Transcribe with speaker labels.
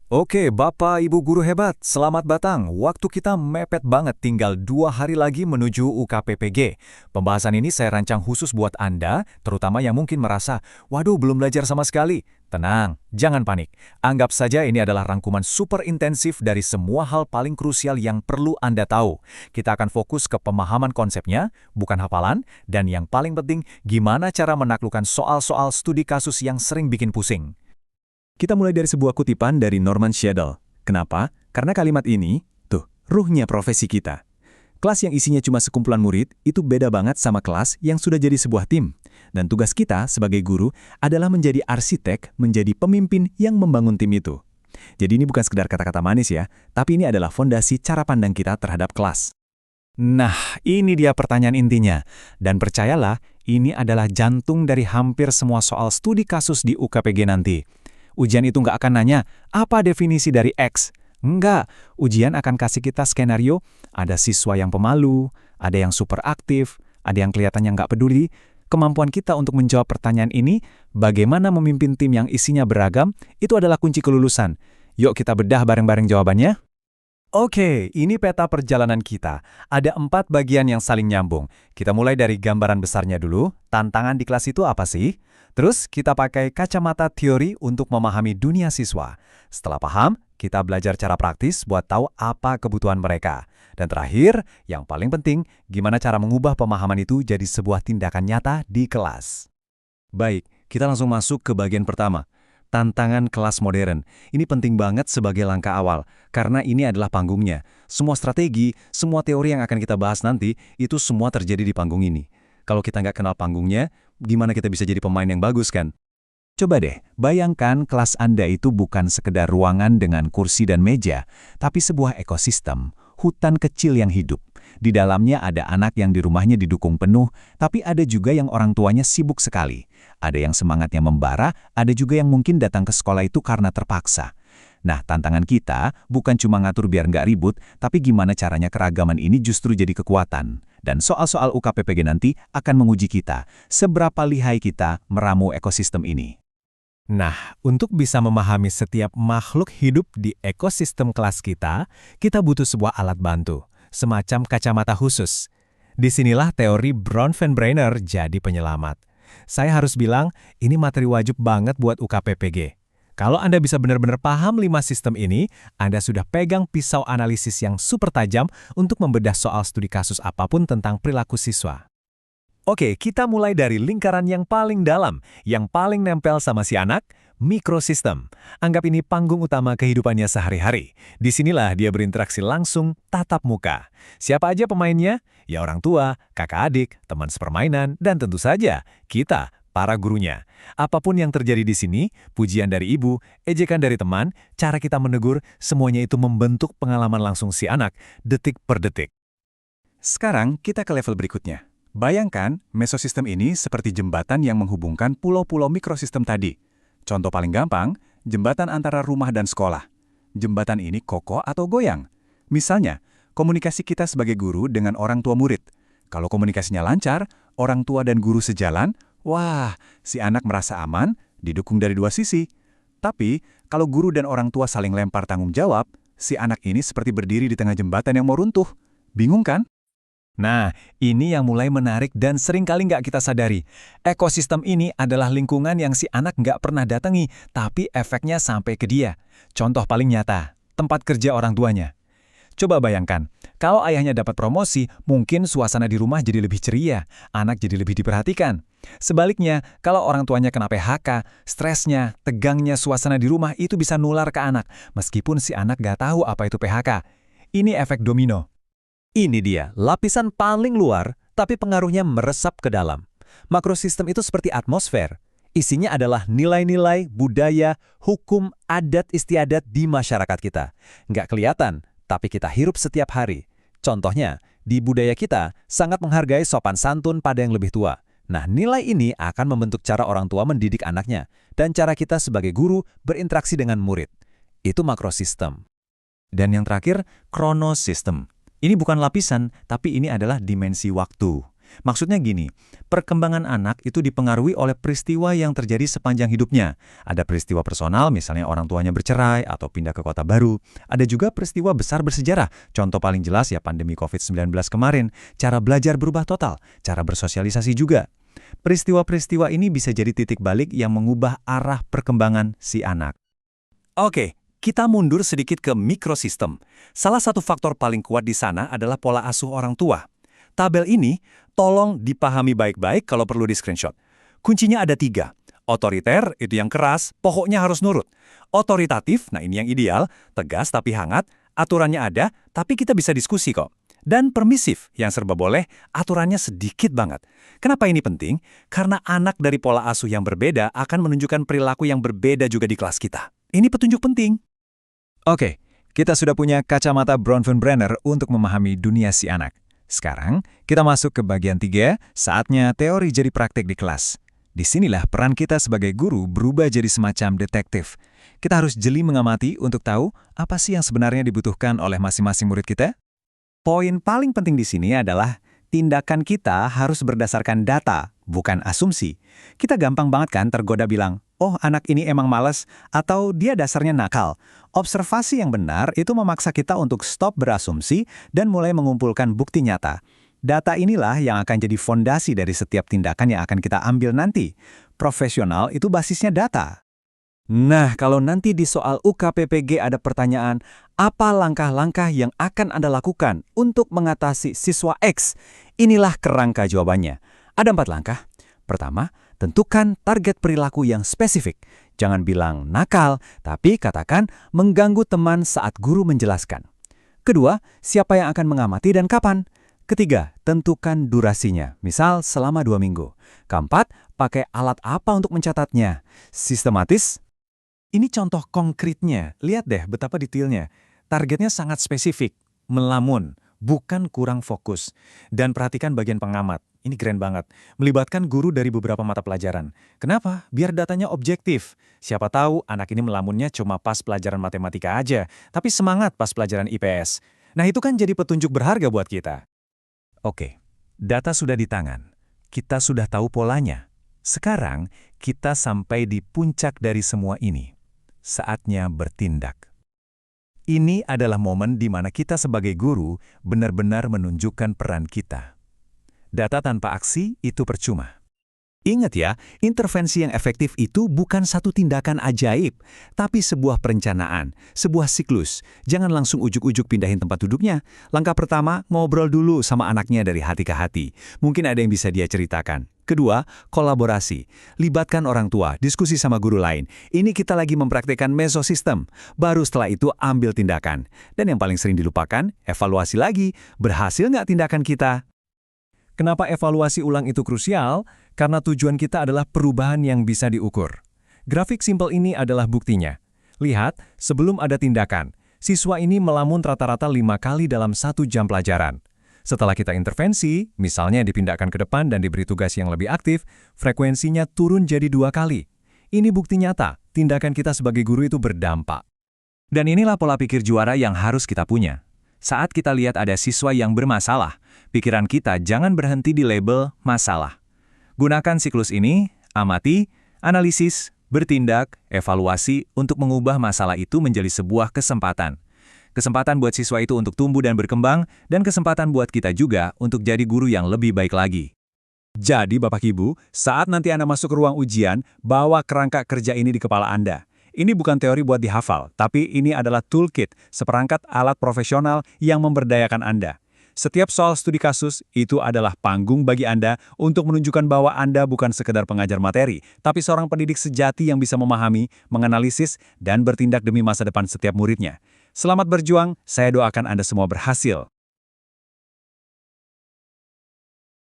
Speaker 1: Oke, Bapak Ibu guru hebat, selamat datang. Waktu kita mepet banget, tinggal 2 hari lagi menuju UKPPG. Pembahasan ini saya rancang khusus buat Anda, terutama yang mungkin merasa, waduh belum belajar sama sekali. Tenang, jangan panik. Anggap saja ini adalah rangkuman super intensif dari semua hal paling krusial yang perlu Anda tahu. Kita akan fokus ke pemahaman konsepnya, bukan hafalan, dan yang paling penting, gimana cara menaklukkan soal-soal studi kasus yang sering bikin pusing.
Speaker 2: Kita mulai dari sebuah kutipan dari Norman Sheddle. Kenapa? Karena kalimat ini, ruhnya profesi kita. Kelas yang isinya cuma sekumpulan murid, itu beda banget sama kelas yang sudah jadi sebuah tim. Dan tugas kita sebagai guru adalah menjadi arsitek, menjadi pemimpin yang membangun tim itu. Jadi ini bukan sekedar kata-kata manis ya, tapi ini adalah fondasi cara pandang kita terhadap kelas.
Speaker 1: Nah, ini dia pertanyaan intinya. Dan percayalah, ini adalah jantung dari hampir semua soal studi kasus di UKPG nanti. Ujian itu nggak akan nanya, apa definisi dari X? Enggak, ujian akan kasih kita skenario, ada siswa yang pemalu, ada yang super aktif, ada yang kelihatannya nggak peduli. Kemampuan kita untuk menjawab pertanyaan ini, bagaimana memimpin tim yang isinya beragam, itu adalah kunci kelulusan. Yuk kita bedah bareng-bareng jawabannya. Oke, ini peta perjalanan kita. Ada 4 bagian yang saling nyambung. Kita mulai dari gambaran besarnya dulu. Tantangan di kelas itu apa sih? Terus kita pakai kacamata teori untuk memahami dunia siswa. Setelah paham, kita belajar cara praktis buat tahu apa kebutuhan mereka. Dan terakhir, yang paling penting, gimana cara mengubah pemahaman itu jadi sebuah tindakan nyata di kelas.
Speaker 2: Baik, kita langsung masuk ke bagian pertama. Tantangan kelas modern. Ini penting banget sebagai langkah awal, karena ini adalah panggungnya. Semua strategi, semua teori yang akan kita bahas nanti, itu semua terjadi di panggung ini. Kalau kita nggak kenal panggungnya, gimana kita bisa jadi pemain yang bagus kan? Coba deh, bayangkan kelas Anda itu bukan sekedar ruangan dengan kursi dan meja, tapi sebuah ekosistem, hutan kecil yang hidup. Di dalamnya ada anak yang di rumahnya didukung penuh, tapi ada juga yang orang tuanya sibuk sekali. Ada yang semangatnya membara, ada juga yang mungkin datang ke sekolah itu karena terpaksa. Nah, tantangan kita bukan cuma ngatur biar nggak ribut, tapi gimana caranya keragaman ini justru jadi kekuatan. Dan soal-soal UKPPG nanti akan menguji kita, seberapa lihai kita meramu ekosistem ini.
Speaker 1: Nah, untuk bisa memahami setiap makhluk hidup di ekosistem kelas kita butuh sebuah alat bantu, semacam kacamata khusus. Disinilah teori Bronfenbrenner jadi penyelamat. Saya harus bilang, ini materi wajib banget buat UKPPG. Kalau Anda bisa benar-benar paham 5 sistem ini, Anda sudah pegang pisau analisis yang super tajam untuk membedah soal studi kasus apapun tentang perilaku siswa. Oke, kita mulai dari lingkaran yang paling dalam, yang paling nempel sama si anak, mikrosistem. Anggap ini panggung utama kehidupannya sehari-hari. Disinilah dia berinteraksi langsung, tatap muka. Siapa aja pemainnya? Ya orang tua, kakak adik, teman sepermainan, dan tentu saja kita, para gurunya. Apapun yang terjadi di sini, pujian dari ibu, ejekan dari teman, cara kita menegur, semuanya itu membentuk pengalaman langsung si anak, detik per detik.
Speaker 2: Sekarang kita ke level berikutnya. Bayangkan, mesosistem ini seperti jembatan yang menghubungkan pulau-pulau mikrosistem tadi. Contoh paling gampang, jembatan antara rumah dan sekolah. Jembatan ini kokoh atau goyang. Misalnya, komunikasi kita sebagai guru dengan orang tua murid. Kalau komunikasinya lancar, orang tua dan guru sejalan, wah, si anak merasa aman, didukung dari 2 sisi. Tapi, kalau guru dan orang tua saling lempar tanggung jawab, si anak ini seperti berdiri di tengah jembatan yang mau runtuh. Bingung kan?
Speaker 1: Nah, ini yang mulai menarik dan seringkali nggak kita sadari. Ekosistem ini adalah lingkungan yang si anak nggak pernah datangi, tapi efeknya sampai ke dia. Contoh paling nyata, tempat kerja orang tuanya. Coba bayangkan, kalau ayahnya dapat promosi, mungkin suasana di rumah jadi lebih ceria, anak jadi lebih diperhatikan. Sebaliknya, kalau orang tuanya kena PHK, stresnya, tegangnya suasana di rumah itu bisa nular ke anak, meskipun si anak nggak tahu apa itu PHK. Ini efek domino.
Speaker 3: Ini dia, lapisan paling luar, tapi pengaruhnya meresap ke dalam. Makrosistem itu seperti atmosfer. Isinya adalah nilai-nilai, budaya, hukum, adat istiadat di masyarakat kita. Nggak kelihatan, tapi kita hirup setiap hari. Contohnya, di budaya kita sangat menghargai sopan santun pada yang lebih tua. Nah, nilai ini akan membentuk cara orang tua mendidik anaknya, dan cara kita sebagai guru berinteraksi dengan murid. Itu makrosistem.
Speaker 2: Dan yang terakhir, kronosistem. Ini bukan lapisan, tapi ini adalah dimensi waktu. Maksudnya gini, perkembangan anak itu dipengaruhi oleh peristiwa yang terjadi sepanjang hidupnya. Ada peristiwa personal, misalnya orang tuanya bercerai atau pindah ke kota baru. Ada juga peristiwa besar bersejarah. Contoh paling jelas ya pandemi COVID-19 kemarin. Cara belajar berubah total, cara bersosialisasi juga. Peristiwa-peristiwa ini bisa jadi titik balik yang mengubah arah perkembangan si anak. Oke, kita mundur sedikit ke mikrosistem. Salah satu faktor paling kuat di sana adalah pola asuh orang tua. Tabel ini tolong dipahami baik-baik kalau perlu di-screenshot. Kuncinya ada 3. Otoriter, itu yang keras, pokoknya harus nurut. Otoritatif, nah ini yang ideal, tegas tapi hangat, aturannya ada, tapi kita bisa diskusi kok. Dan permisif, yang serba boleh, aturannya sedikit banget. Kenapa ini penting? Karena anak dari pola asuh yang berbeda akan menunjukkan perilaku yang berbeda juga di kelas kita. Ini petunjuk penting.
Speaker 3: Oke, kita sudah punya kacamata Bronfenbrenner untuk memahami dunia si anak. Sekarang, kita masuk ke bagian 3, saatnya teori jadi praktik di kelas. Disinilah peran kita sebagai guru berubah jadi semacam detektif. Kita harus jeli mengamati untuk tahu apa sih yang sebenarnya dibutuhkan oleh masing-masing murid kita.
Speaker 2: Poin paling penting di sini adalah tindakan kita harus berdasarkan data, bukan asumsi. Kita gampang banget kan tergoda bilang, oh anak ini emang malas, atau dia dasarnya nakal. Observasi yang benar itu memaksa kita untuk stop berasumsi dan mulai mengumpulkan bukti nyata. Data inilah yang akan jadi fondasi dari setiap tindakan yang akan kita ambil nanti. Profesional itu basisnya data.
Speaker 3: Nah, kalau nanti di soal UKPPG ada pertanyaan, apa langkah-langkah yang akan Anda lakukan untuk mengatasi siswa X? Inilah kerangka jawabannya. Ada 4 langkah. Pertama, tentukan target perilaku yang spesifik. Jangan bilang nakal, tapi katakan mengganggu teman saat guru menjelaskan. Kedua, siapa yang akan mengamati dan kapan? Ketiga, tentukan durasinya, misal selama 2 minggu. Keempat, pakai alat apa untuk mencatatnya? Sistematis?
Speaker 2: Ini contoh konkretnya. Lihat deh betapa detailnya. Targetnya sangat spesifik, melamun, bukan kurang fokus. Dan perhatikan bagian pengamat. Ini keren banget. Melibatkan guru dari beberapa mata pelajaran. Kenapa? Biar datanya objektif. Siapa tahu anak ini melamunnya cuma pas pelajaran matematika aja, tapi semangat pas pelajaran IPS. Nah itu kan jadi petunjuk berharga buat kita.
Speaker 3: Oke, data sudah di tangan. Kita sudah tahu polanya. Sekarang, kita sampai di puncak dari semua ini. Saatnya bertindak. Ini adalah momen di mana kita sebagai guru benar-benar menunjukkan peran kita. Data tanpa aksi itu percuma.
Speaker 2: Ingat ya, intervensi yang efektif itu bukan satu tindakan ajaib, tapi sebuah perencanaan, sebuah siklus. Jangan langsung ujuk-ujuk pindahin tempat duduknya. Langkah pertama, ngobrol dulu sama anaknya dari hati ke hati. Mungkin ada yang bisa dia ceritakan. Kedua, kolaborasi. Libatkan orang tua, diskusi sama guru lain. Ini kita lagi mempraktikkan mesosistem. Baru setelah itu ambil tindakan. Dan yang paling sering dilupakan, evaluasi lagi. Berhasil nggak tindakan kita?
Speaker 1: Kenapa evaluasi ulang itu krusial? Karena tujuan kita adalah perubahan yang bisa diukur. Grafik simpel ini adalah buktinya. Lihat, sebelum ada tindakan, siswa ini melamun rata-rata 5 kali dalam 1 jam pelajaran. Setelah kita intervensi, misalnya dipindahkan ke depan dan diberi tugas yang lebih aktif, frekuensinya turun jadi 2 kali. Ini bukti nyata, tindakan kita sebagai guru itu berdampak.
Speaker 2: Dan inilah pola pikir juara yang harus kita punya. Saat kita lihat ada siswa yang bermasalah, pikiran kita jangan berhenti di label masalah. Gunakan siklus ini, amati, analisis, bertindak, evaluasi untuk mengubah masalah itu menjadi sebuah kesempatan. Kesempatan buat siswa itu untuk tumbuh dan berkembang, dan kesempatan buat kita juga untuk jadi guru yang lebih baik lagi. Jadi Bapak Ibu, saat nanti Anda masuk ke ruang ujian, bawa kerangka kerja ini di kepala Anda. Ini bukan teori buat dihafal, tapi ini adalah toolkit, seperangkat alat profesional yang memberdayakan Anda. Setiap soal studi kasus itu adalah panggung bagi Anda untuk menunjukkan bahwa Anda bukan sekedar pengajar materi, tapi seorang pendidik sejati yang bisa memahami, menganalisis, dan bertindak demi masa depan setiap muridnya. Selamat berjuang, saya doakan Anda semua berhasil.